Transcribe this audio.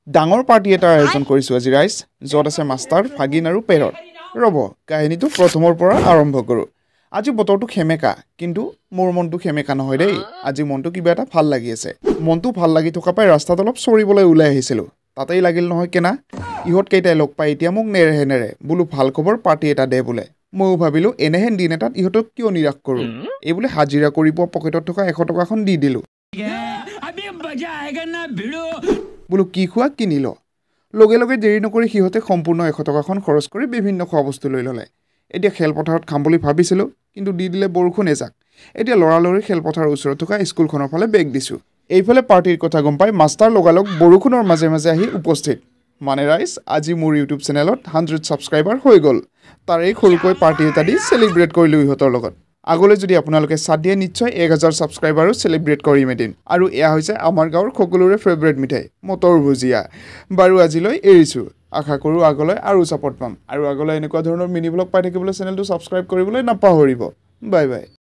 ডাঙৰ পাৰ্টি এটাৰ আয়োজন কৰিছোঁ আজি ৰাইজ, য'ত আছে মাষ্টাৰ, ভাগিন আৰু পেৰট। ৰ'ব, কাহিনীটো প্ৰথমৰ পৰা আৰম্ভ কৰোঁ। আজি বতৰটো সেমেকা, কিন্তু মোৰ মনটো সেমেকা নহয় দেই। আজি মনটো কিবা এটা ভাল লাগি আছে। মনটো ভাল লাগি থকা পাই ৰাস্তাত অলপ চৰিবলৈ ওলাই আহিছিলোঁ। তাতেই লাগিল নহয় কেনা। ইহঁতকেইটাই লগ পাই এতিয়া মোক নেৰে বোলো ভাল খবৰ পাৰ্টি এটা দে বোলে। ময়ো ভাবিলোঁ এনেহেন দিন এটাত ইহঁতক কিয় নিৰাশ কৰোঁ। এই বোলে হাজিৰা কৰি পোৱা পকেটত থকা 100 টকাখন দি দিলোঁ। বোলো কি খোৱা কিনি ল। লগে লগে দেৰি নকৰি সিহঁতে সম্পূৰ্ণ 100 টকাখন খৰচ কৰি বিভিন্ন খোৱা বস্তু লৈ ল'লে। এতিয়া খেলপথাৰত খাম বুলি ভাবিছিলোঁ, কিন্তু দি দিলে বৰষুণ এজাক। এতিয়া লৰালৰি খেলপথাৰৰ ওচৰত থকা স্কুলখনৰ ফালে বেগ দিছোঁ। এইফালে পাৰ্টিৰ কথা গম পাই মাষ্টাৰ লগালগ বৰষুণৰ মাজে মাজে আহি উপস্থিত। মানে ৰাইজ, আজি মোৰ ইউটিউব চেনেলত 100 ছাবস্ক্ৰাইবাৰ হৈ গ'ল। তাৰেই সৰুকৈ পাৰ্টি এটা দি চেলিব্ৰেট কৰিলোঁ ইহঁতৰ লগত। আগলৈ যদি আপোনালোকে চাথ দিয়ে নিশ্চয় 1000 ছাবস্ক্ৰাইবাৰো চেলিব্ৰেট কৰিম এদিন। আৰু এয়া হৈছে আমাৰ গাঁৱৰ সকলোৰে ফেভৰেট মিঠাই, মটৰ ভুজিয়া। বাৰু আজিলৈ এৰিছোঁ। আশা কৰোঁ আগলৈ আৰু ছাপোৰ্ট পাম। আৰু আগলৈ এনেকুৱা ধৰণৰ মিনি ব্লগ পাই থাকিবলৈ চেনেলটো ছাবস্ক্ৰাইব কৰিবলৈ নাপাহৰিব। Bye bye.